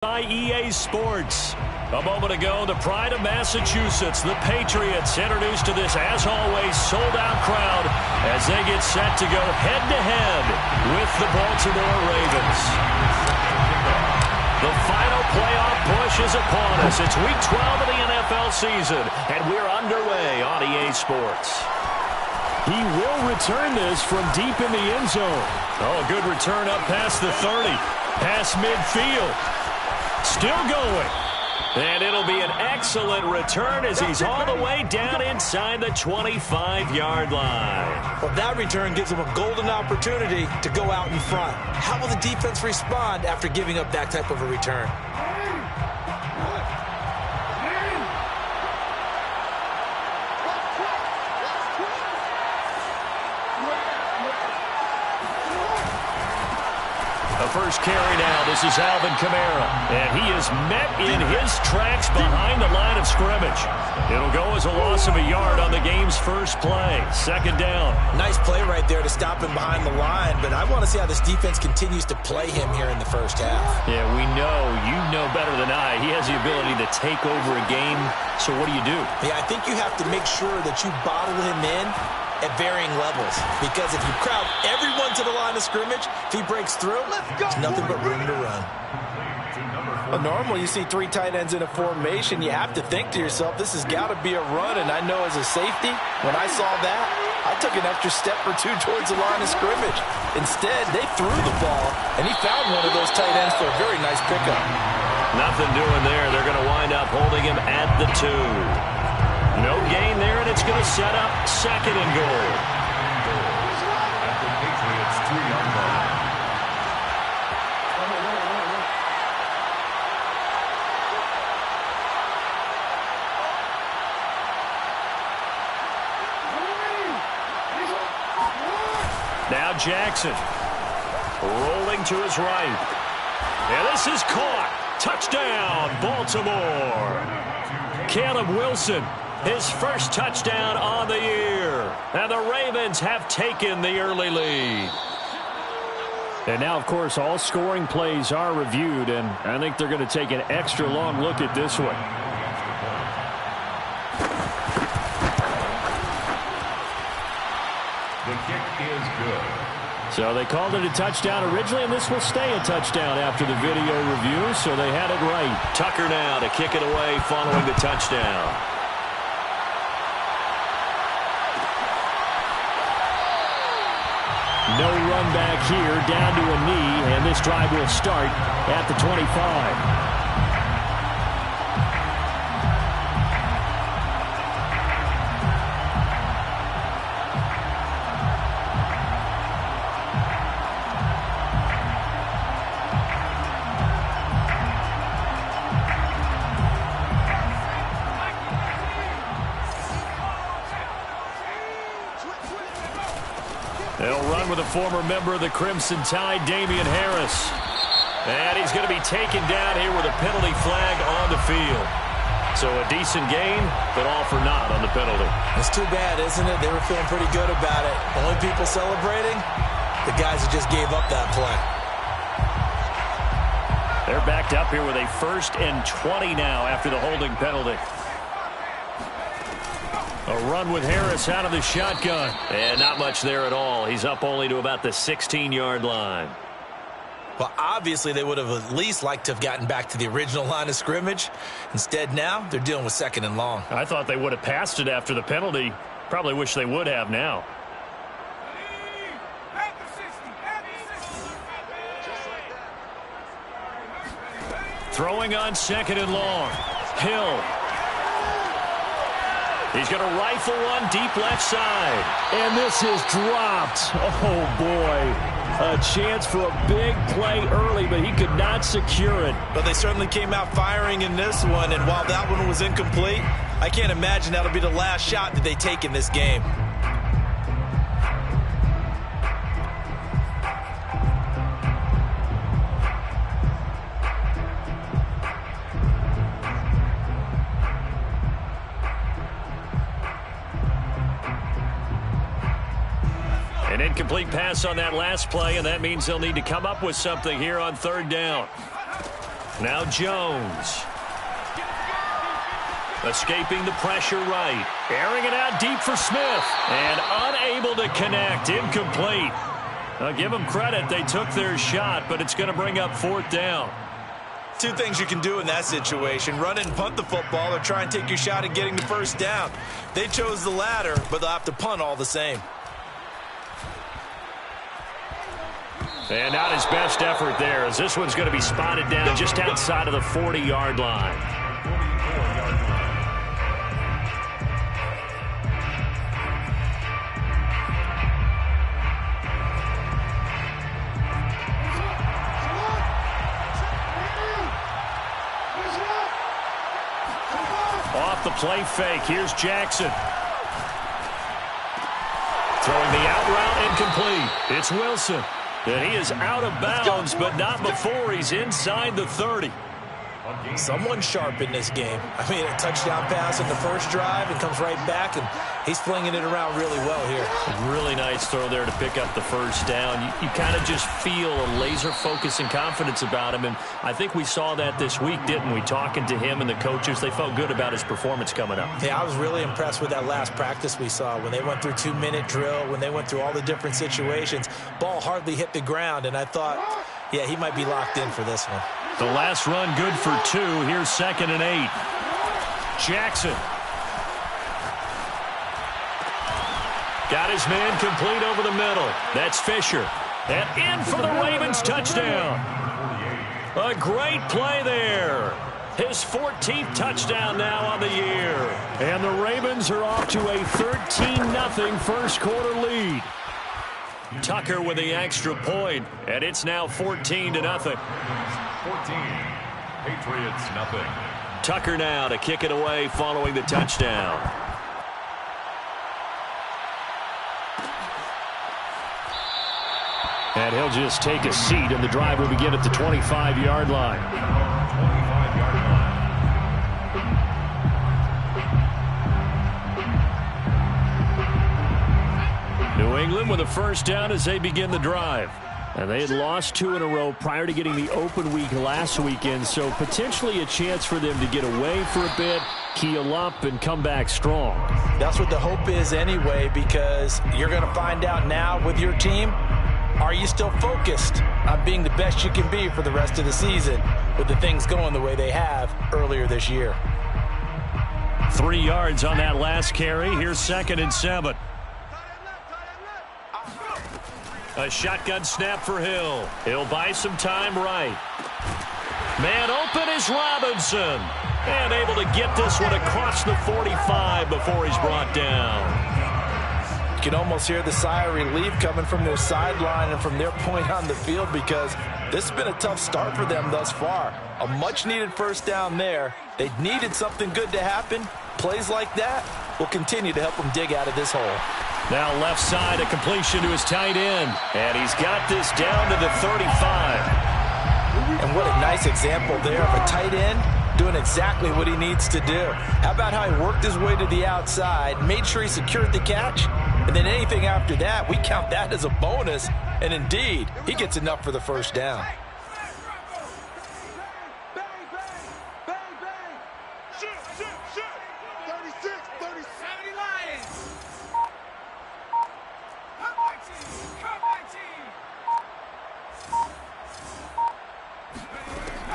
By EA Sports. A moment ago, the pride of Massachusetts, the Patriots, introduced to this, as always, sold-out crowd as they get set to go head-to-head with the Baltimore Ravens. The final playoff push is upon us. It's Week 12 of the NFL season, and we're underway on EA Sports. He will return this from deep in the end zone. Oh, good return up past the 30, past midfield. Still going. And it'll be an excellent return as he's all the way down inside the 25-yard line. Well, that return gives him a golden opportunity to go out in front. How will the defense respond after giving up that type of a return? First carry now. This is Alvin Kamara. And he is met in his tracks behind the line of scrimmage. It'll go as a loss of a yard on the game's first play. Second down. Nice play right there to stop him behind the line, but I want to see how this defense continues to play him here in the first half. Yeah, we know. You know better than I. He has the ability to take over a game. So what do you do? Yeah, I think you have to make sure that you bottle him in at varying levels, because if you crowd everyone to the line of scrimmage, if he breaks through, there's nothing but room to run. Well, normally you see three tight ends in a formation, you have to think to yourself, this has got to be a run, and I know as a safety, when I saw that, I took an extra step or two towards the line of scrimmage. Instead, they threw the ball, and he found one of those tight ends for a very nice pickup. Nothing doing there. They're going to wind up holding him at the 2. No gain there, and it's going to set up second and goal. At the Patriots' 3-yard line. Now Jackson rolling to his right. And this is caught. Touchdown, Baltimore. Caleb Wilson. His first touchdown on the year. And the Ravens have taken the early lead. And now, of course, all scoring plays are reviewed, and I think they're going to take an extra long look at this one. The kick is good. So they called it a touchdown originally, and this will stay a touchdown after the video review, so they had it right. Tucker now to kick it away following the touchdown. No run back here, down to a knee, and this drive will start at the 25. They'll run with a former member of the Crimson Tide, Damian Harris. And he's going to be taken down here with a penalty flag on the field. So a decent gain, but all for naught on the penalty. It's too bad, isn't it? They were feeling pretty good about it. Only people celebrating, the guys who just gave up that play. They're backed up here with a 1st and 20 now after the holding penalty. A run with Harris out of the shotgun. And not much there at all. He's up only to about the 16-yard line. Well, obviously they would have at least liked to have gotten back to the original line of scrimmage. Instead now, they're dealing with 2nd and long. I thought they would have passed it after the penalty. Probably wish they would have now. Throwing on 2nd and long. Hill. He's going to rifle one deep left side. And this is dropped. Oh, boy. A chance for a big play early, but he could not secure it. But they certainly came out firing in this one, and while that one was incomplete, I can't imagine that'll be the last shot that they take in this game. An incomplete pass on that last play, and that means they'll need to come up with something here on 3rd down. Now Jones. Escaping the pressure right. Airing it out deep for Smith. And unable to connect. Incomplete. I'll give them credit. They took their shot, but it's going to bring up 4th down. Two things you can do in that situation. Run it and punt the football or try and take your shot at getting the first down. They chose the latter, but they'll have to punt all the same. And not his best effort there, as this one's going to be spotted down just outside of the 40-yard line. Off the play fake, here's Jackson. Throwing the out route incomplete. It's Wilson. And he is out of bounds, but not before he's inside the 30. Someone sharp in this game. I mean, a touchdown pass in the first drive and comes right back, and he's flinging it around really well here. Really nice throw there to pick up the first down. You kind of just feel a laser focus and confidence about him, and I think we saw that this week, didn't we? Talking to him and the coaches, they felt good about his performance coming up. Yeah, I was really impressed with that last practice we saw when they went through 2-minute drill, when they went through all the different situations. Ball hardly hit the ground, and I thought, yeah, he might be locked in for this one. The last run good for 2. Here's 2nd and 8. Jackson. Got his man complete over the middle. That's Fisher. And in for the Ravens touchdown. A great play there. His 14th touchdown now on the year. And the Ravens are off to a 13-0 first quarter lead. Tucker with the extra point, and it's now 14-0. 14, Patriots nothing. Tucker now to kick it away following the touchdown. And he'll just take a seat, and the drive will begin at the 25-yard line. 25-yard line. New England with a first down as they begin the drive. And they had lost 2 in a row prior to getting the open week last weekend, so potentially a chance for them to get away for a bit, keel up, and come back strong. That's what the hope is anyway, because you're going to find out now with your team, are you still focused on being the best you can be for the rest of the season with the things going the way they have earlier this year? 3 yards on that last carry. Here's 2nd and 7. A shotgun snap for Hill. He'll buy some time right. Man open is Robinson. And able to get this one across the 45 before he's brought down. You can almost hear the sigh of relief coming from their sideline and from their point on the field, because this has been a tough start for them thus far. A much-needed first down there. They needed something good to happen. Plays like that will continue to help them dig out of this hole. Now left side, a completion to his tight end. And he's got this down to the 35. And what a nice example there of a tight end doing exactly what he needs to do. How about how he worked his way to the outside, made sure he secured the catch, and then anything after that, we count that as a bonus. And indeed, he gets enough for the first down.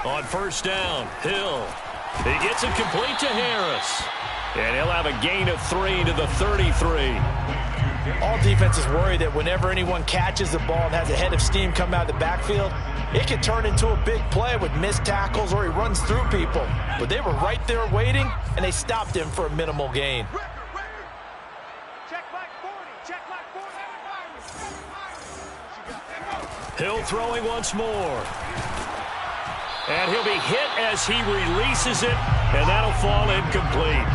On first down, Hill. He gets it complete to Harris. And he'll have a gain of 3 to the 33. All defenses worry that whenever anyone catches the ball and has a head of steam come out of the backfield, it can turn into a big play with missed tackles or he runs through people. But they were right there waiting, and they stopped him for a minimal gain. Hill throwing once more. And he'll be hit as he releases it, and that'll fall incomplete.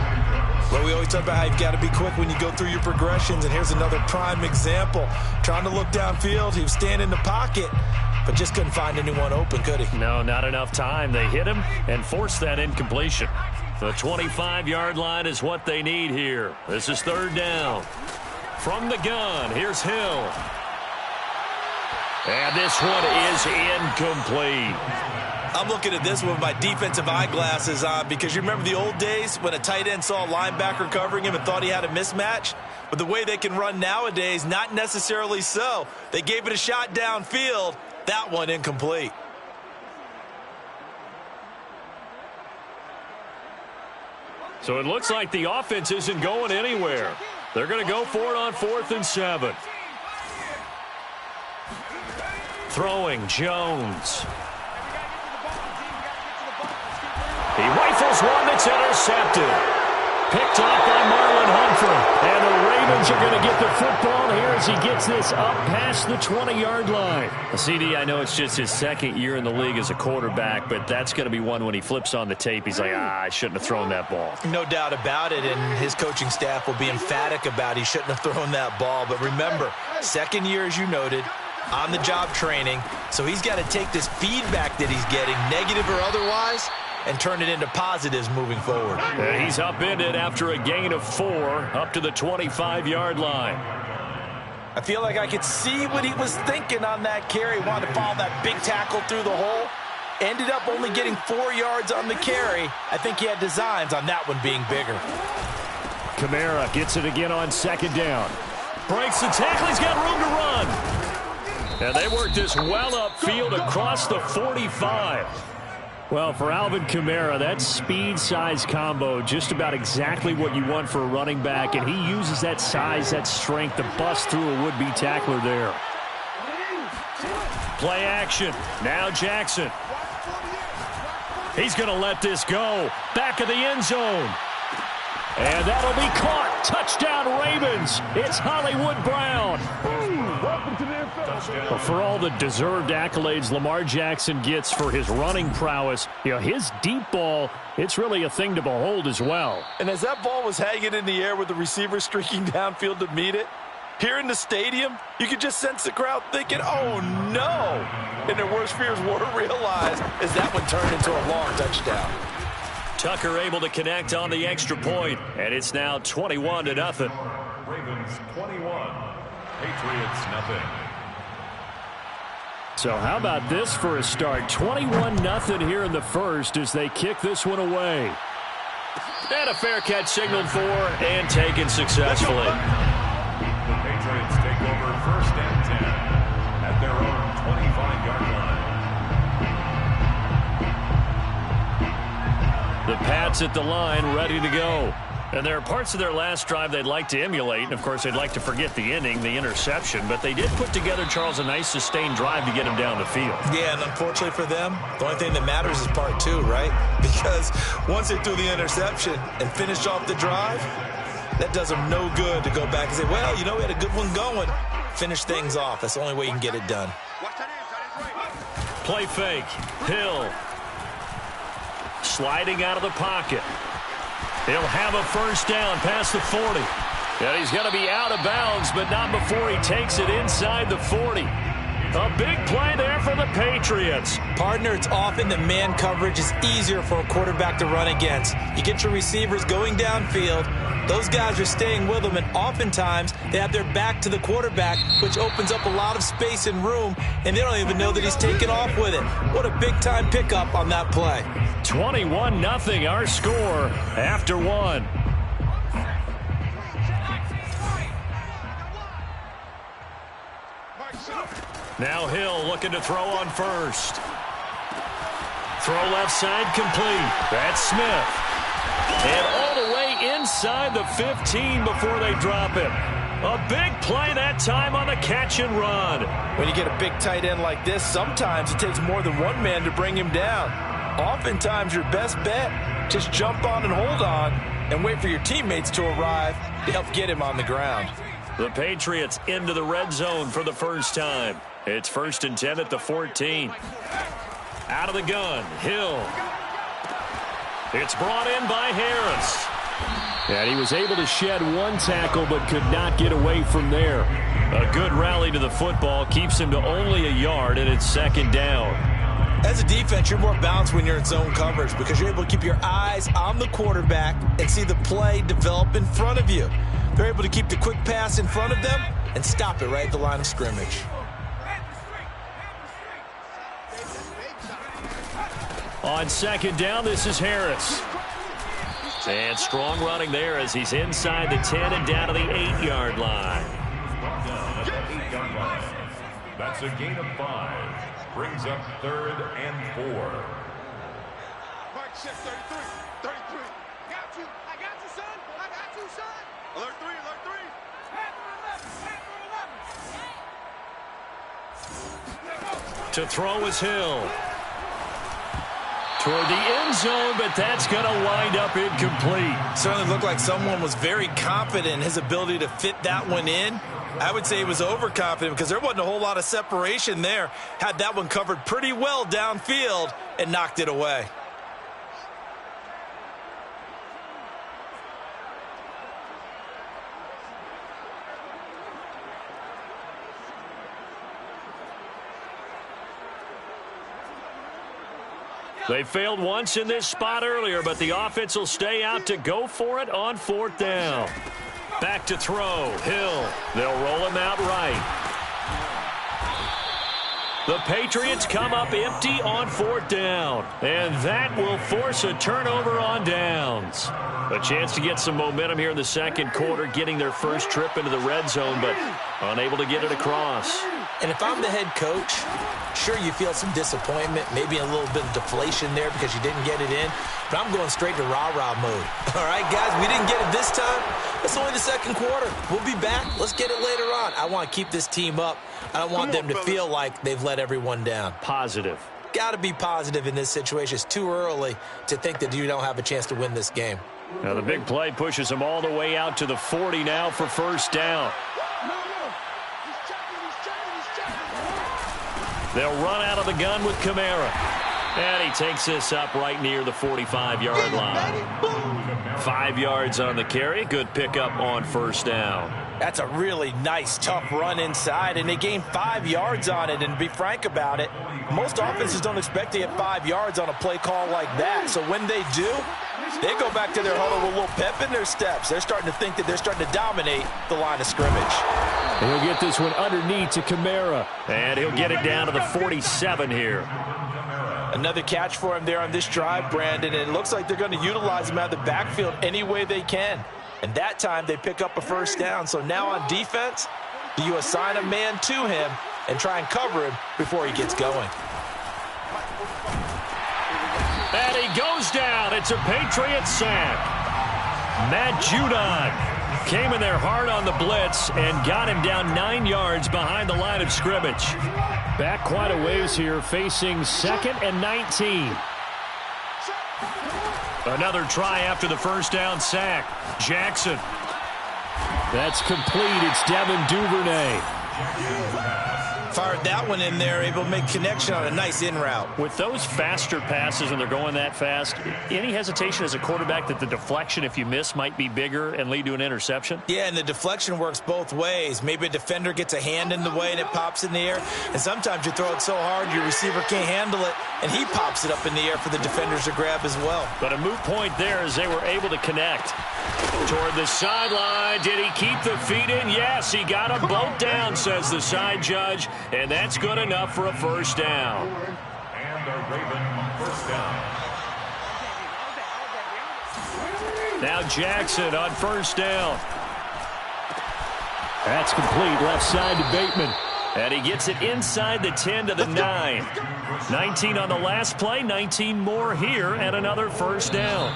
Well, we always talk about how you've got to be quick when you go through your progressions, and here's another prime example. Trying to look downfield, he was standing in the pocket, but just couldn't find anyone open, could he? No, not enough time. They hit him and forced that incompletion. The 25-yard line is what they need here. This is third down. From the gun, here's Hill. And this one is incomplete. I'm looking at this one with my defensive eyeglasses on because you remember the old days when a tight end saw a linebacker covering him and thought he had a mismatch? But the way they can run nowadays, not necessarily so. They gave it a shot downfield. That one incomplete. So it looks like the offense isn't going anywhere. They're going to go for it on 4th and 7. Throwing Jones. He rifles one that's intercepted. Picked off by Marlon Humphrey. And the Ravens are going to get the football here as he gets this up past the 20-yard line. CD, I know it's just his second year in the league as a quarterback, but that's going to be one when he flips on the tape. He's like, I shouldn't have thrown that ball. No doubt about it, and his coaching staff will be emphatic about he shouldn't have thrown that ball. But remember, second year, as you noted, on-the-job training, so he's got to take this feedback that he's getting, negative or otherwise, and turn it into positives moving forward. And he's upended after a gain of 4 up to the 25-yard line. I feel like I could see what he was thinking on that carry. Wanted to follow that big tackle through the hole. Ended up only getting 4 yards on the carry. I think he had designs on that one being bigger. Kamara gets it again on 2nd down. Breaks the tackle. He's got room to run. And they work this well upfield across the 45. Well, for Alvin Kamara, that speed-size combo, just about exactly what you want for a running back, and he uses that size, that strength to bust through a would-be tackler there. Play action. Now Jackson. He's going to let this go. Back of the end zone. And that'll be caught. Touchdown, Ravens. It's Hollywood Brown. Well, for all the deserved accolades Lamar Jackson gets for his running prowess, his deep ball, it's really a thing to behold as well. And as that ball was hanging in the air with the receiver streaking downfield to meet it, here in the stadium, you could just sense the crowd thinking, oh, no. And their worst fears were realized as that one turned into a long touchdown. Tucker able to connect on the extra point, and it's now 21-0. Ravens 21, Patriots nothing. So how about this for a start? 21-0 here in the first as they kick this one away. And a fair catch signaled for and taken successfully. The Patriots take over 1st and 10 at their own 25-yard line. The Pats at the line, ready to go. And there are parts of their last drive they'd like to emulate. And, of course, they'd like to forget the ending, the interception. But they did put together, Charles, a nice sustained drive to get him down the field. Yeah, and unfortunately for them, the only thing that matters is part 2, right? Because once they threw the interception and finished off the drive, that does them no good to go back and say, well, we had a good one going. Finish things off. That's the only way you can get it done. Play fake. Hill. Sliding out of the pocket. He'll have a first down past the 40. And he's going to be out of bounds, but not before he takes it inside the 40. A big play there for the Patriots. Partner, it's often that man coverage is easier for a quarterback to run against. You get your receivers going downfield. Those guys are staying with them, and oftentimes they have their back to the quarterback, which opens up a lot of space and room, and they don't even know that he's taken off with it. What a big-time pickup on that play. 21-0, our score after 1. Now Hill looking to throw on first. Throw left side complete. That's Smith. And all the way inside the 15 before they drop it. A big play that time on the catch and run. When you get a big tight end like this, sometimes it takes more than one man to bring him down. Oftentimes your best bet, just jump on and hold on and wait for your teammates to arrive to help get him on the ground. The Patriots into the red zone for the first time. It's 1st and 10 at the 14. Out of the gun, Hill. It's brought in by Harris. And he was able to shed one tackle but could not get away from there. A good rally to the football keeps him to only a yard, and it's 2nd down. As a defense, you're more balanced when you're in zone coverage because you're able to keep your eyes on the quarterback and see the play develop in front of you. They're able to keep the quick pass in front of them and stop it right at the line of scrimmage. On second down, this is Harris. And strong running there as he's inside the 10 and down to the 8-yard line. That's a gain of 5. Brings up 3rd and 4. Mike, check 33. 33. Got you. I got you, son. I got you, son. Alert 3. Alert 3. To throw is Hill. Toward the end zone, but that's going to wind up incomplete. Certainly looked like someone was very confident in his ability to fit that one in. I would say he was overconfident because there wasn't a whole lot of separation there. Had that one covered pretty well downfield and knocked it away. They failed once in this spot earlier, but the offense will stay out to go for it on 4th down. Back to throw. Hill. They'll roll him out right. The Patriots come up empty on 4th down, and that will force a turnover on downs. A chance to get some momentum here in the second quarter, getting their first trip into the red zone, but unable to get it across. And if I'm the head coach, sure, you feel some disappointment, maybe a little bit of deflation there because you didn't get it in, but I'm going straight to rah-rah mode. All right, guys, we didn't get it this time. It's only the second quarter. We'll be back. Let's get it later on. I want to keep this team up. I don't want them to feel like they've let everyone down. Positive. Got to be positive in this situation. It's too early to think that you don't have a chance to win this game. Now the big play pushes them all the way out to the 40 now for first down. They'll run out of the gun with Kamara. And he takes this up right near the 45-yard line. 5 yards on the carry. Good pickup on first down. That's a really nice, tough run inside, and they gained 5 yards on it. And to be frank about it, most offenses don't expect to get 5 yards on a play call like that. So when they do, they go back to their huddle with a little pep in their steps. They're starting to think that they're starting to dominate the line of scrimmage. And he'll get this one underneath to Kamara. And he'll get it down to the 47 here. Another catch for him there on this drive, Brandon. And it looks like they're going to utilize him out of the backfield any way they can. And that time they pick up a first down. So now on defense, do you assign a man to him and try and cover him before he gets going? And he goes down. It's a Patriots sack. Matt Judon came in there hard on the blitz and got him down 9 yards behind the line of scrimmage. Back quite a ways here, facing 2nd and 19. Another try after the first down sack. Jackson. That's complete. It's Devin Duvernay. Fired that one in there, able to make connection on a nice in route. With those faster passes, when they're going that fast, any hesitation as a quarterback that the deflection, if you miss, might be bigger and lead to an interception? Yeah, and the deflection works both ways. Maybe a defender gets a hand in the way and it pops in the air. And sometimes you throw it so hard your receiver can't handle it, and he pops it up in the air for the defenders to grab as well. But a moot point there as they were able to connect. Toward the sideline. Did he keep the feet in? Yes, he got them both down, says the side judge. And that's good enough for a first down. And a Raven first down. Now Jackson on first down. That's complete. Left side to Bateman. And he gets it inside the 10 to the 9. 19 on the last play. 19 more here and another first down.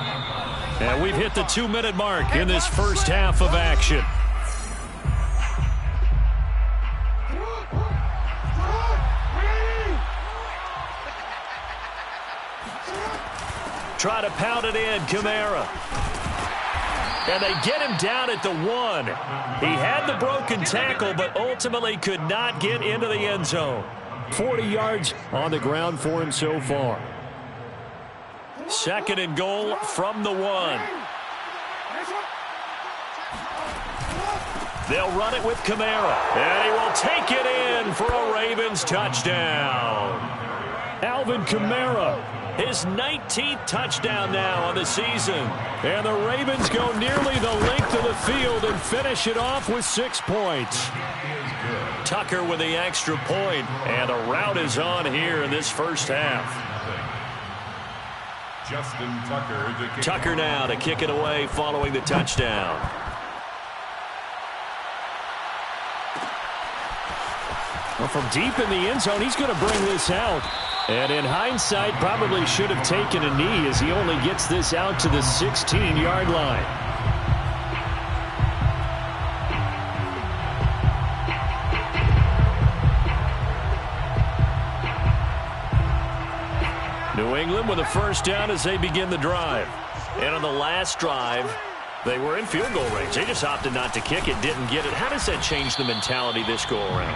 And we've hit the 2-minute mark in this first half of action. Try to pound it in, Kamara. And they get him down at the 1. He had the broken tackle, but ultimately could not get into the end zone. 40 yards on the ground for him so far. 2nd and goal from the 1. They'll run it with Kamara. And he will take it in for a Ravens touchdown. Alvin Kamara, his 19th touchdown now on the season. And the Ravens go nearly the length of the field and finish it off with 6 points. Tucker with the extra point, and a rout is on here in this first half. Justin Tucker to kick Tucker now to kick it away following the touchdown. Well, from deep in the end zone, he's going to bring this out. And in hindsight, probably should have taken a knee as he only gets this out to the 16-yard line. New England with a first down as they begin the drive. And on the last drive, they were in field goal range. They just opted not to kick it, didn't get it. How does that change the mentality this go around?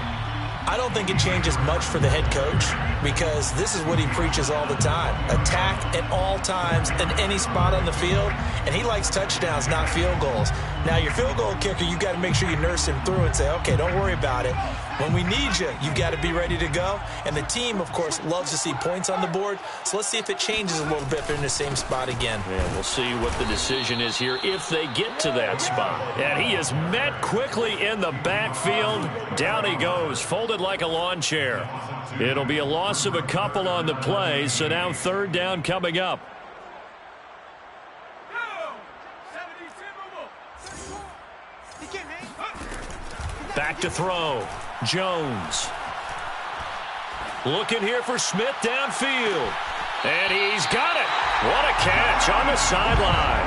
I don't think it changes much for the head coach because this is what he preaches all the time. Attack at all times in any spot on the field, and he likes touchdowns, not field goals. Now, your field goal kicker, you got to make sure you nurse him through and say, okay, don't worry about it. When we need you, you got to be ready to go. And the team, of course, loves to see points on the board. So let's see if it changes a little bit if they're in the same spot again. Yeah, we'll see what the decision is here if they get to that spot. And he is met quickly in the backfield. Down he goes, folded like a lawn chair. It'll be a loss of a couple on the play, so now third down coming up. Back to throw. Jones. Looking here for Smith downfield. And he's got it. What a catch on the sideline.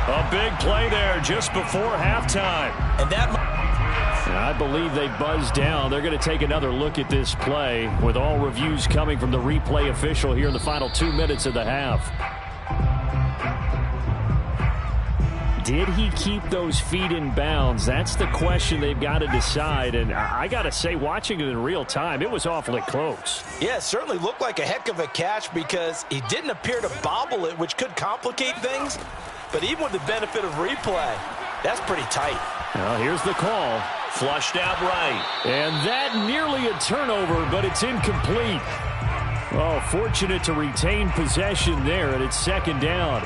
A big play there just before halftime. And I believe they buzzed down. They're going to take another look at this play with all reviews coming from the replay official here in the final 2 minutes of the half. Did he keep those feet in bounds? That's the question they've got to decide. And I got to say, watching it in real time, it was awfully close. Yeah, it certainly looked like a heck of a catch because he didn't appear to bobble it, which could complicate things. But even with the benefit of replay, that's pretty tight. Well, here's the call. Flushed out right. And that nearly a turnover, but it's incomplete. Oh, fortunate to retain possession there, and it's second down.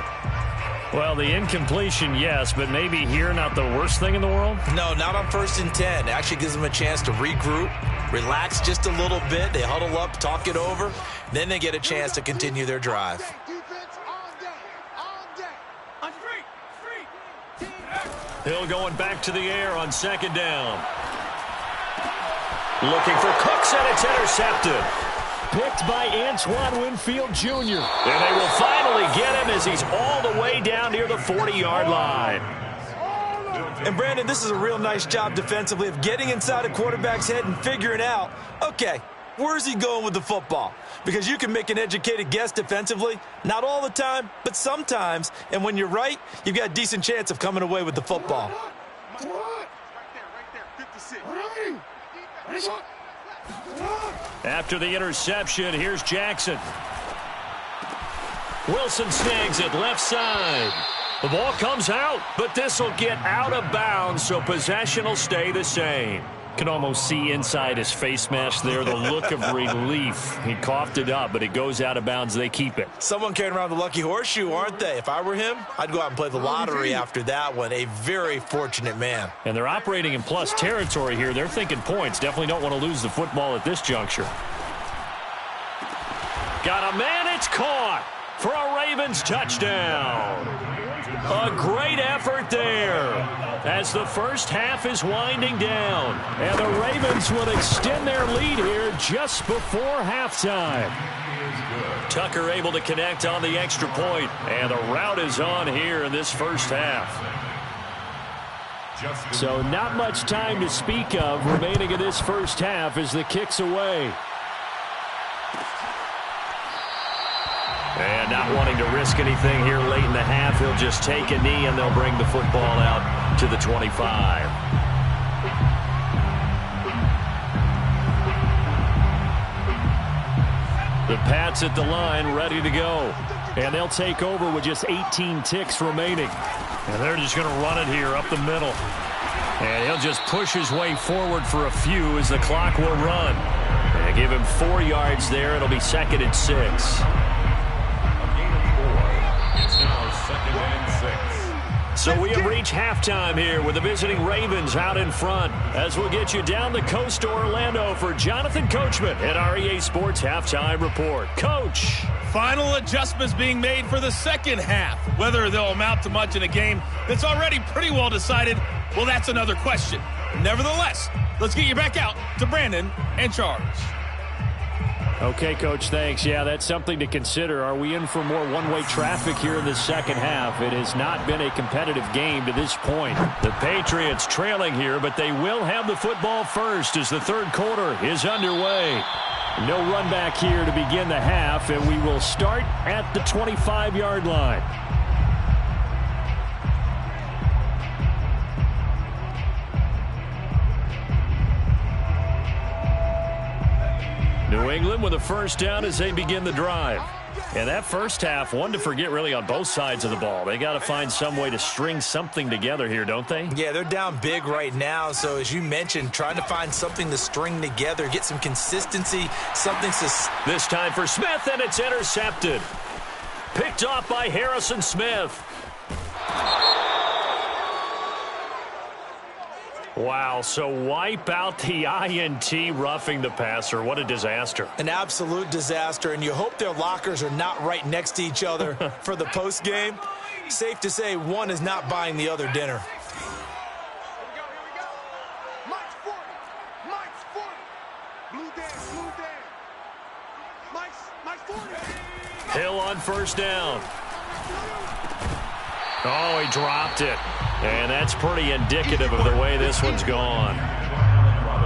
Well, the incompletion, yes, but maybe here not the worst thing in the world? No, not on 1st and 10. It actually gives them a chance to regroup, relax just a little bit. They huddle up, talk it over. Then they get a chance to continue their drive. Hill going back to the air on second down. Looking for Cooks, and it's intercepted. Picked by Antoine Winfield Jr. And they will finally get him as he's all the way down near the 40-yard line. And, Brandon, this is a real nice job defensively of getting inside a quarterback's head and figuring out, okay, where's he going with the football? Because you can make an educated guess defensively, not all the time, but sometimes. And when you're right, you've got a decent chance of coming away with the football. Right there, 56. After the interception, here's Jackson. Wilson snags it left side. The ball comes out, but this will get out of bounds, so possession will stay the same. Can almost see inside his face mask there the look of relief. He coughed it up, but it goes out of bounds. They keep it. Someone carrying around the lucky horseshoe, aren't they? If I were him, I'd go out and play the lottery after that one. A very fortunate man. And they're operating in plus territory here. They're thinking points. Definitely don't want to lose the football at this juncture. Got a man. It's caught for a Ravens touchdown. A great effort there as the first half is winding down. And the Ravens will extend their lead here just before halftime. Tucker able to connect on the extra point. And the route is on here in this first half. So not much time to speak of remaining in this first half as the kick's away. And not wanting to risk anything here late in the half, he'll just take a knee and they'll bring the football out to the 25. The Pats at the line ready to go. And they'll take over with just 18 ticks remaining. And they're just going to run it here up the middle. And he'll just push his way forward for a few as the clock will run. And give him 4 yards there. It'll be 2nd and 6. So we have reached halftime here with the visiting Ravens out in front, as we'll get you down the coast to Orlando for Jonathan Coachman at our EA Sports Halftime Report. Coach. Final adjustments being made for the second half. Whether they'll amount to much in a game that's already pretty well decided, well, that's another question. Nevertheless, let's get you back out to Brandon and Charles. Okay, Coach, thanks. Yeah, that's something to consider. Are we in for more one-way traffic here in the second half? It has not been a competitive game to this point. The Patriots trailing here, but they will have the football first as the third quarter is underway. No run back here to begin the half, and we will start at the 25-yard line. New England with a first down as they begin the drive. And that first half, one to forget really on both sides of the ball. They got to find some way to string something together here, don't they? Yeah, they're down big right now. So as you mentioned, trying to find something to string together, get some consistency, something to... This time for Smith, and it's intercepted. Picked off by Harrison Smith. Wow, so wipe out the INT roughing the passer. What a disaster. An absolute disaster, and you hope their lockers are not right next to each other for the post game. Safe to say one is not buying the other dinner. Here we go. Mike's 40. Mike's 40. Blue Dan. Mike's 40. Hill on first down. Oh, he dropped it. And that's pretty indicative of the way this one's gone.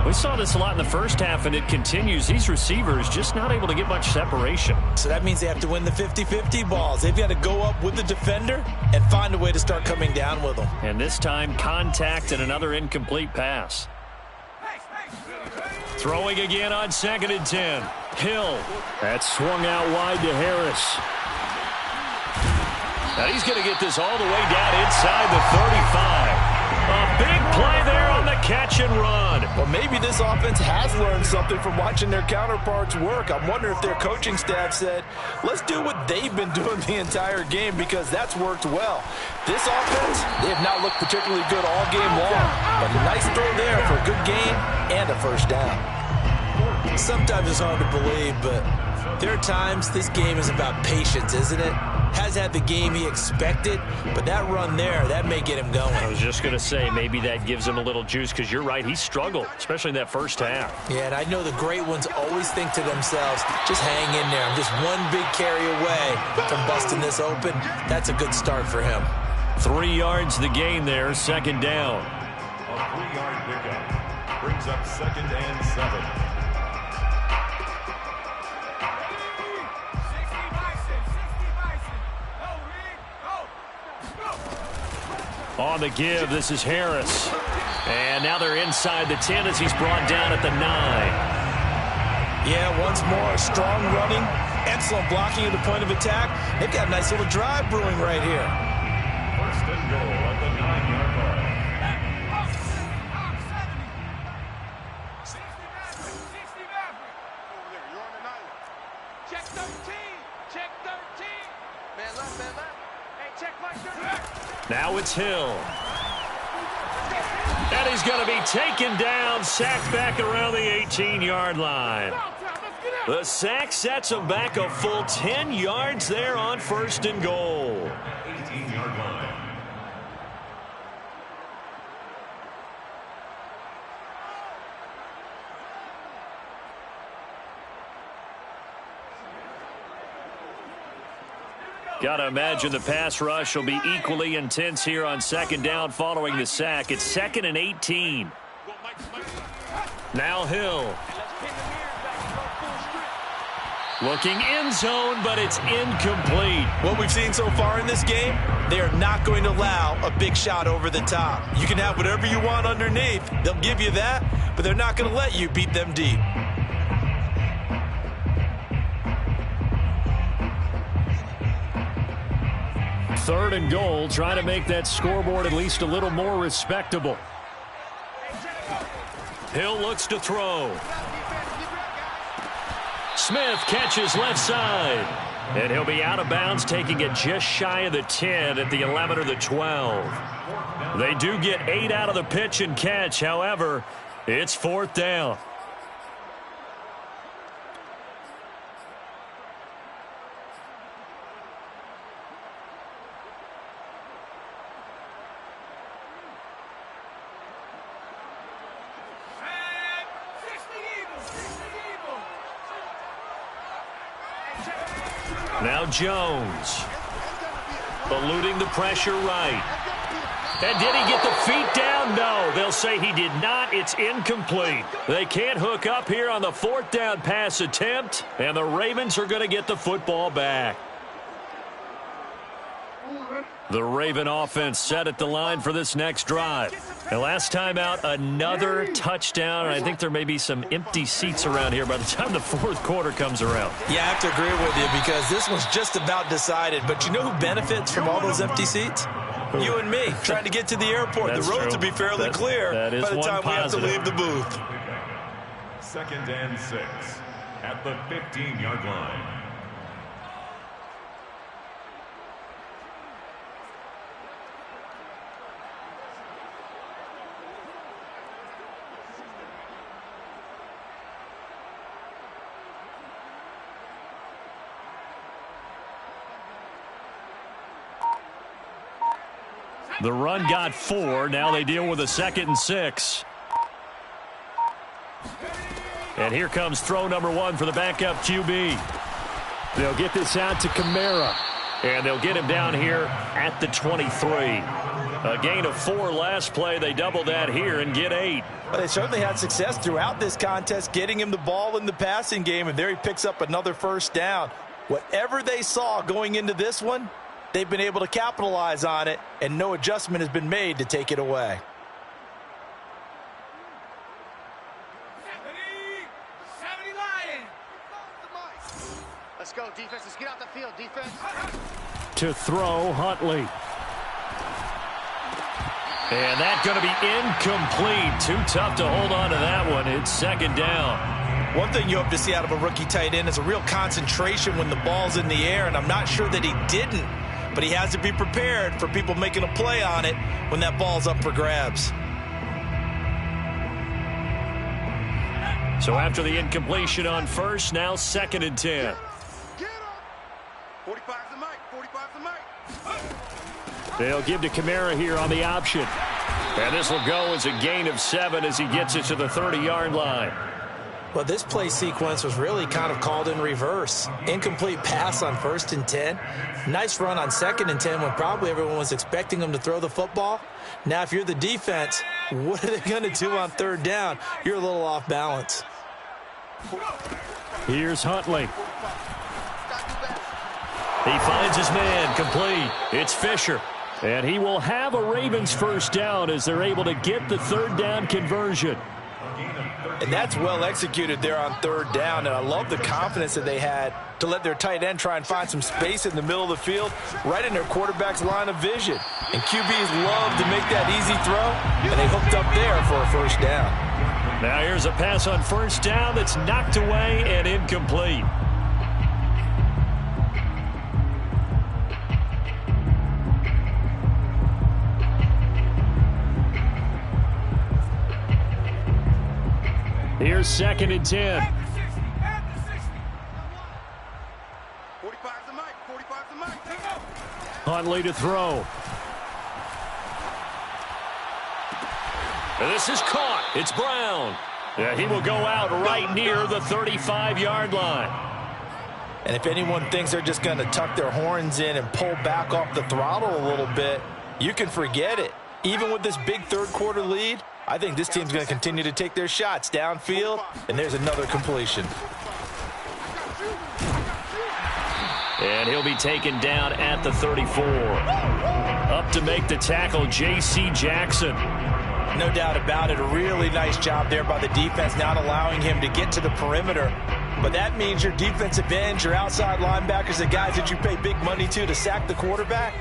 We saw this a lot in the first half, and it continues. These receivers just not able to get much separation. So that means they have to win the 50-50 balls. They've got to go up with the defender and find a way to start coming down with them. And this time, contact and another incomplete pass. Throwing again on 2nd and 10. Hill. That swung out wide to Harris. Now he's going to get this all the way down inside the 35. A big play there on the catch and run. Well, maybe this offense has learned something from watching their counterparts work. I wonder if their coaching staff said, let's do what they've been doing the entire game, because that's worked well. This offense, they have not looked particularly good all game long, but a nice throw there for a good game and a first down. Sometimes it's hard to believe, but there are times this game is about patience, isn't it? Has had the game he expected, but that run there, that may get him going. I was just going to say, maybe that gives him a little juice, because you're right, he struggled, especially in that first half. Yeah, and I know the great ones always think to themselves, just hang in there. I'm just one big carry away from busting this open. That's a good start for him. 3 yards the gain there, 2nd down. A 3-yard pickup brings up 2nd and 7. On the give, this is Harris. And now they're inside the 10 as he's brought down at the 9. Yeah, once more, strong running, excellent blocking at the point of attack. They've got a nice little drive brewing right here. 1st and goal at the 9-yard line. You're on an island. Check 13. Check 13. Man left. Hey, check Mike 13. Now it's Hill. And he's going to be taken down, sacked back around the 18-yard line. The sack sets him back a full 10 yards there on 1st and goal. 18-yard line. Got to imagine the pass rush will be equally intense here on 2nd down following the sack. It's 2nd and 18. Now Hill. Looking end zone, but it's incomplete. What we've seen so far in this game, they are not going to allow a big shot over the top. You can have whatever you want underneath. They'll give you that, but they're not going to let you beat them deep. Third and goal, trying to make that scoreboard at least a little more respectable. Hill looks to throw. Smith catches left side. And he'll be out of bounds, taking it just shy of the 10 at the 11 or the 12. They do get 8 out of the pitch and catch. However, it's 4th down. Now Jones, eluding the pressure right. And did he get the feet down? No, they'll say he did not. It's incomplete. They can't hook up here on the 4th down pass attempt, and the Ravens are going to get the football back. The Raven offense set at the line for this next drive. And last time out, another touchdown. And I think there may be some empty seats around here by the time the 4th quarter comes around. Yeah, I have to agree with you because this one's just about decided. But you know who benefits from all those empty seats? You and me, trying to get to the airport. The roads will be fairly clear by the time we have to leave the booth. 2nd and 6 at the 15-yard line. The run got 4. Now they deal with a 2nd and 6. And here comes throw number 1 for the backup QB. They'll get this out to Kamara. And they'll get him down here at the 23. A gain of 4 last play. They double that here and get 8. Well, they certainly had success throughout this contest, getting him the ball in the passing game. And there he picks up another 1st down. Whatever they saw going into this one, they've been able to capitalize on it, and no adjustment has been made to take it away. Let's go, defense. Let's get out the field, defense. To throw, Huntley. And that's going to be incomplete. Too tough to hold on to that one. It's 2nd down. One thing you hope to see out of a rookie tight end is a real concentration when the ball's in the air, and I'm not sure that he didn't. But he has to be prepared for people making a play on it when that ball's up for grabs. So after the incompletion on 1st, now 2nd and 10. 45's the mic. 45's the mic. They'll give to Kamara here on the option. And this will go as a gain of 7 as he gets it to the 30-yard line. Well, this play sequence was really kind of called in reverse. Incomplete pass on 1st and 10. Nice run on 2nd and 10 when probably everyone was expecting them to throw the football. Now, if you're the defense, what are they going to do on 3rd down? You're a little off balance. Here's Huntley. He finds his man, complete. It's Fisher. And he will have a Ravens 1st down as they're able to get the 3rd down conversion. And that's well executed there on 3rd down. And I love the confidence that they had to let their tight end try and find some space in the middle of the field, right in their quarterback's line of vision. And QBs love to make that easy throw, and they hooked up there for a 1st down. Now here's a pass on 1st down that's knocked away and incomplete. Here's 2nd and 10. 45's the mic. 45's the mic. Huntley to throw. And this is caught. It's Brown. Yeah, he will go out right near the 35-yard line. And if anyone thinks they're just going to tuck their horns in and pull back off the throttle a little bit, you can forget it. Even with this big 3rd quarter lead, I think this team's going to continue to take their shots downfield, and there's another completion. And he'll be taken down at the 34. Up to make the tackle, J.C. Jackson. No doubt about it. A really nice job there by the defense, not allowing him to get to the perimeter. But that means your defensive ends, your outside linebackers, the guys that you pay big money to sack the quarterback,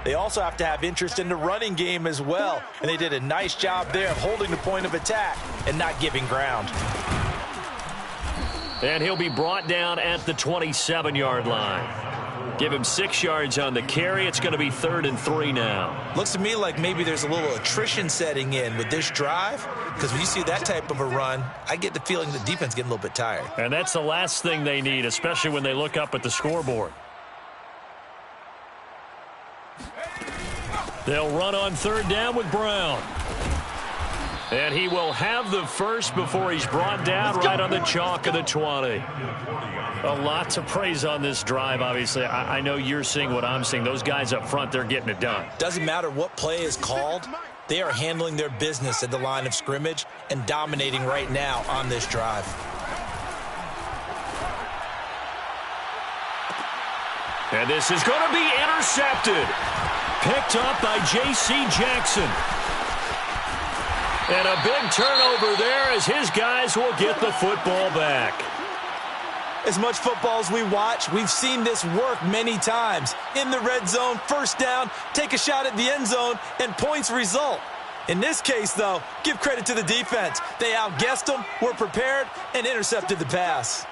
they also have to have interest in the running game as well. And they did a nice job there of holding the point of attack and not giving ground. And he'll be brought down at the 27-yard line. Give him 6 yards on the carry. It's going to be 3rd and 3 now. Looks to me like maybe there's a little attrition setting in with this drive, because when you see that type of a run, I get the feeling the defense getting a little bit tired. And that's the last thing they need, especially when they look up at the scoreboard. They'll run on 3rd down with Brown. And he will have the first before he's brought down right on the chalk of the 20. A lot to praise on this drive, obviously. I know you're seeing what I'm seeing. Those guys up front, they're getting it done. Doesn't matter what play is called. They are handling their business at the line of scrimmage and dominating right now on this drive. And this is going to be intercepted. Picked up by J.C. Jackson. And a big turnover there as his guys will get the football back. As much football as we watch, we've seen this work many times. In the red zone, 1st down, take a shot at the end zone, and points result. In this case, though, give credit to the defense. They outguessed them, were prepared, and intercepted the pass.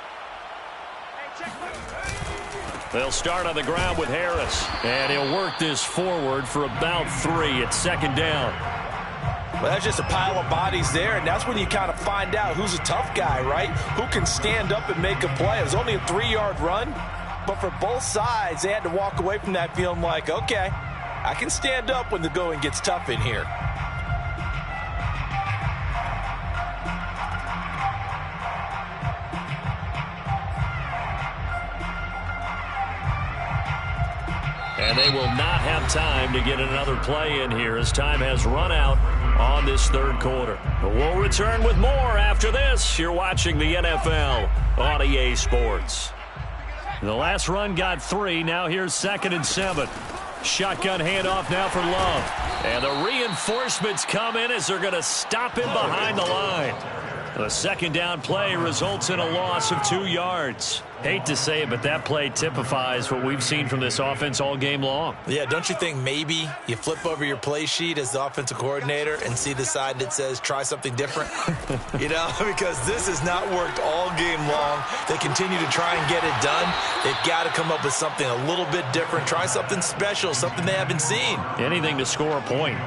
They'll start on the ground with Harris. And he'll work this forward for about 3 at 2nd down. Well, that's just a pile of bodies there, and that's when you kind of find out who's a tough guy, right? Who can stand up and make a play. It was only a 3-yard run, but for both sides, they had to walk away from that feeling like, okay, I can stand up when the going gets tough in here. And they will not have time to get another play in here as time has run out on this 3rd quarter. But we'll return with more after this. You're watching the NFL on EA Sports. The last run got 3. Now here's 2nd and 7. Shotgun handoff now for Love. And the reinforcements come in as they're going to stop him behind the line. The 2nd down play results in a loss of 2 yards. Hate to say it, but that play typifies what we've seen from this offense all game long. Yeah, don't you think maybe you flip over your play sheet as the offensive coordinator and see the side that says try something different? You know, because this has not worked all game long. They continue to try and get it done. They've got to come up with something a little bit different. Try something special, something they haven't seen. Anything to score a point.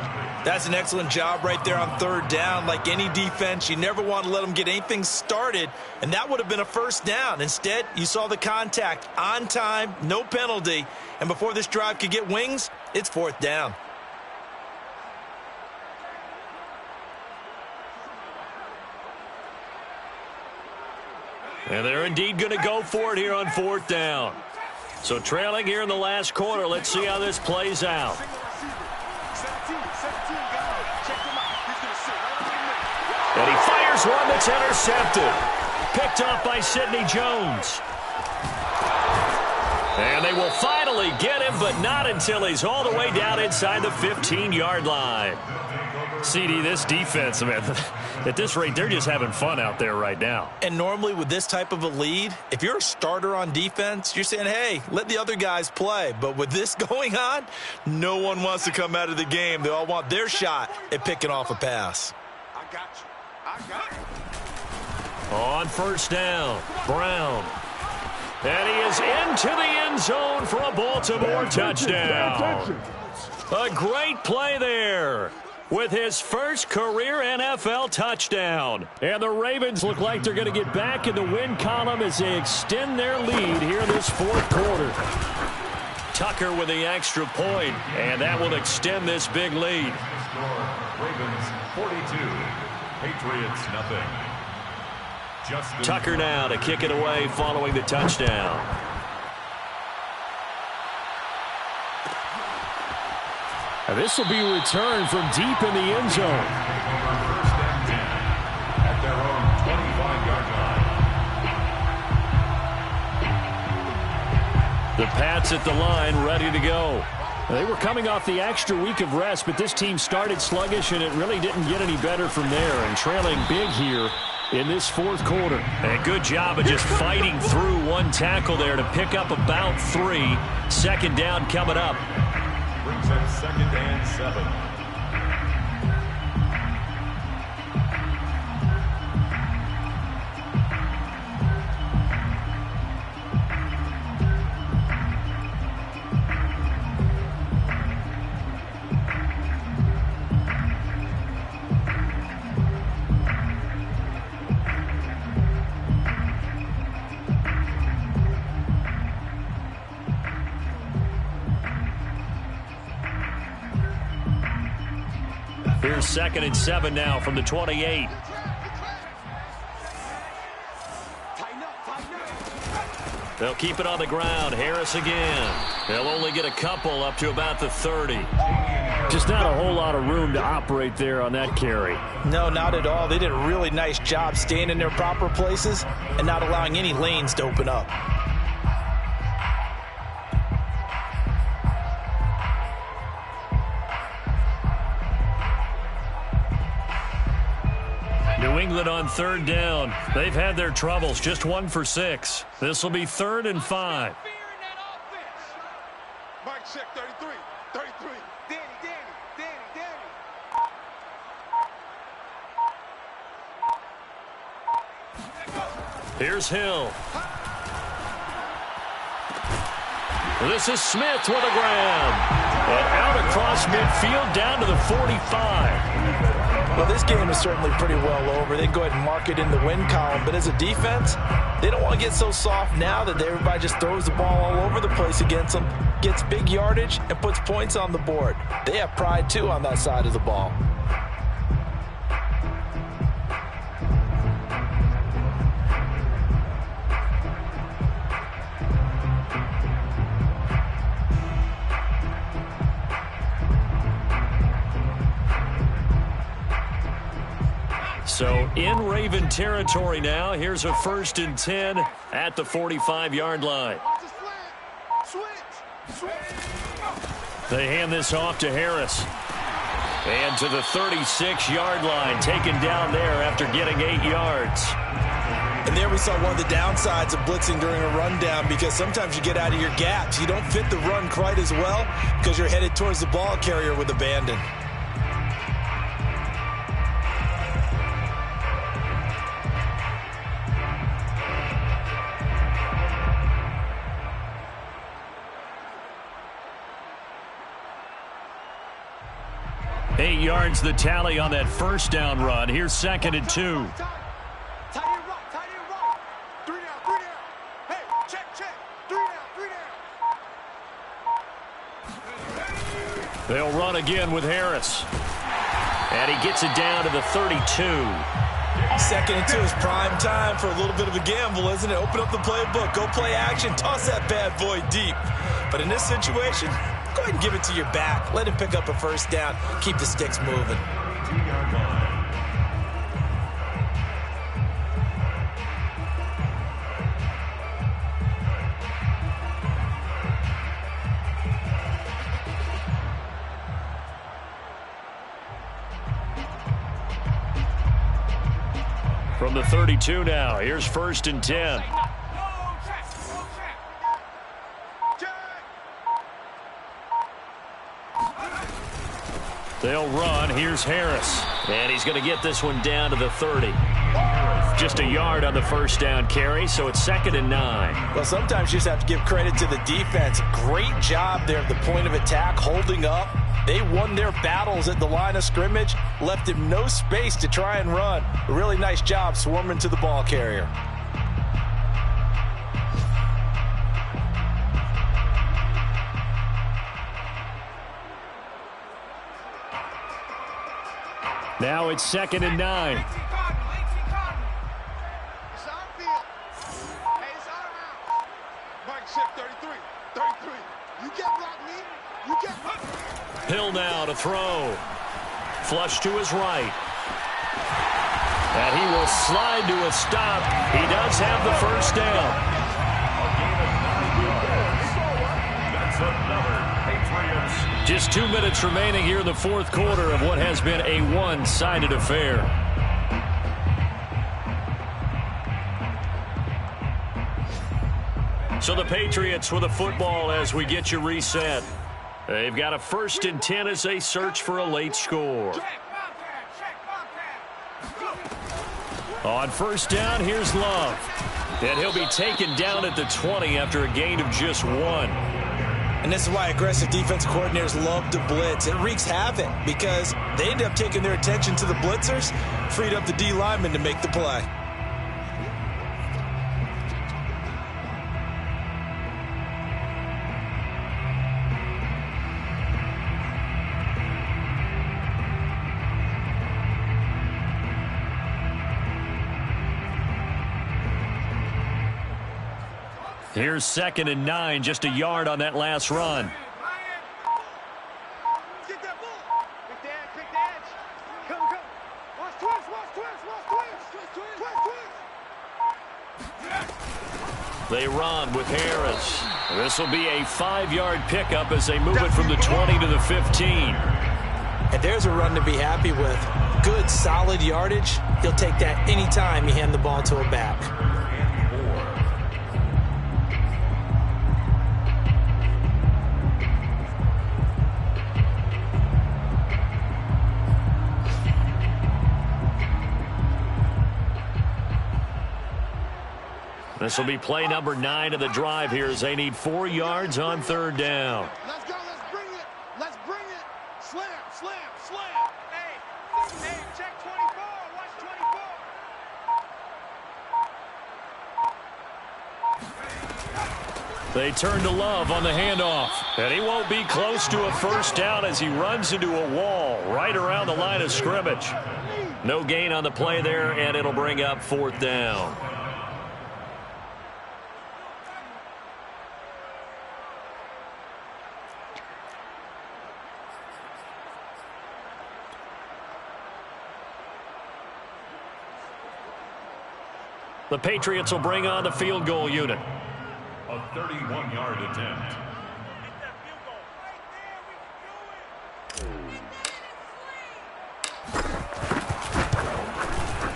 That's an excellent job right there on 3rd down. Like any defense, you never want to let them get anything started, and that would have been a 1st down. Instead, you saw the contact on time, no penalty, and before this drive could get wings, it's 4th down. And they're indeed going to go for it here on 4th down. So trailing here in the last quarter, let's see how this plays out. And he fires one that's intercepted. Picked off by Sidney Jones. And they will finally get him, but not until he's all the way down inside the 15-yard line. CD, this defense, man, at this rate, they're just having fun out there right now. And normally with this type of a lead, if you're a starter on defense, you're saying, hey, let the other guys play. But with this going on, no one wants to come out of the game. They all want their shot at picking off a pass. I got you. I got you. On 1st down, Brown. And he is into the end zone for a Baltimore touchdown. A great play there with his first career NFL touchdown. And the Ravens look like they're going to get back in the win column as they extend their lead here in this 4th quarter. Tucker with the extra point, and that will extend this big lead. Ravens 42, Patriots nothing. Tucker now to kick it away following the touchdown. Now this will be returned from deep in the end zone. First and 10 at their own 25-yard line. The Pats at the line, ready to go. They were coming off the extra week of rest, but this team started sluggish, and it really didn't get any better from there, and trailing big here in this 4th quarter. And a good job of just fighting through one tackle there to pick up about 3. 2nd down coming up. Brings up 2nd and 7. Here's 2nd and 7 now from the 28. They'll keep it on the ground. Harris again. They'll only get a couple up to about the 30. Just not a whole lot of room to operate there on that carry. No, not at all. They did a really nice job staying in their proper places and not allowing any lanes to open up. New England on 3rd down. They've had their troubles. Just 1 for 6. This will be 3rd and 5. Mike check 33. 33. Danny. Here's Hill. This is Smith with a grab. And out across midfield down to the 45. Well, this game is certainly pretty well over. They can go ahead and mark it in the win column. But as a defense, they don't want to get so soft now that everybody just throws the ball all over the place against them, gets big yardage, and puts points on the board. They have pride, too, on that side of the ball. So in Raven territory now. Here's a 1st and 10 at the 45-yard line. They hand this off to Harris. And to the 36-yard line, taken down there after getting 8 yards. And there we saw one of the downsides of blitzing during a rundown, because sometimes you get out of your gaps. You don't fit the run quite as well because you're headed towards the ball carrier with abandon. Eight yards the tally on that 1st down run. Here's 2nd and 2. Tight end right. 3 down. Hey, check. 3 down. They'll run again with Harris. And he gets it down to the 32. 2nd and 2 is prime time for a little bit of a gamble, isn't it? Open up the playbook, go play action, toss that bad boy deep. But in this situation, go ahead and give it to your back. Let him pick up a 1st down. Keep the sticks moving. From the 32 now, here's 1st and 10. They'll run. Here's Harris. And he's going to get this one down to the 30. Just a yard on the 1st down carry, so it's 2nd and 9. Well, sometimes you just have to give credit to the defense. Great job there at the point of attack, holding up. They won their battles at the line of scrimmage, left him no space to try and run. A really nice job swarming to the ball carrier. Now it's 2nd and 9. It's our field. Hey, it's our house. Mike check 33. 33. You get blocked me. You get blocked. Hill now to throw. Flush to his right. And he will slide to a stop. He does have the 1st down. A gain of 9 yards. That's another Patriots. Just 2 minutes remaining here in the 4th quarter of what has been a one-sided affair. So the Patriots with the football as we get you reset. They've got a 1st and 10 as they search for a late score. On 1st down, here's Love. And he'll be taken down at the 20 after a gain of just 1. And this is why aggressive defense coordinators love to blitz. It wreaks havoc because they end up taking their attention to the blitzers, freed up the D lineman to make the play. Here's 2nd and 9, just a yard on that last run. Get that ball. Pick the edge. Come. Watch twist. They run with Harris. This will be a 5-yard pickup as they move it from the 20 to the 15. And there's a run to be happy with. Good, solid yardage. He'll take that anytime you hand the ball to a back. This will be play number 9 of the drive here as they need 4 yards on 3rd down. Let's go. Let's bring it. Slam. Hey, check 24. Watch 24. They turn to Love on the handoff. And he won't be close to a 1st down as he runs into a wall right around the line of scrimmage. No gain on the play there, and it'll bring up 4th down. The Patriots will bring on the field goal unit. A 31-yard attempt.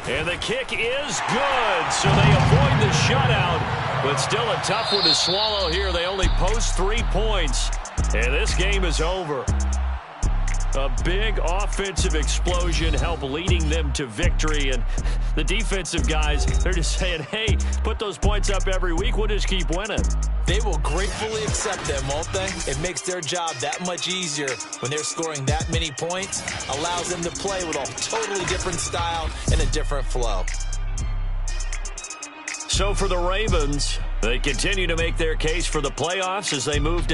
And the kick is good, so they avoid the shutout, but still a tough one to swallow here. They only post 3 points, and this game is over. A big offensive explosion helped leading them to victory, and the defensive guys, they're just saying, hey, put those points up every week, we'll just keep winning. They will gratefully accept them, won't they? It makes their job that much easier when they're scoring that many points, allows them to play with a totally different style and a different flow. So for the Ravens, they continue to make their case for the playoffs as they move to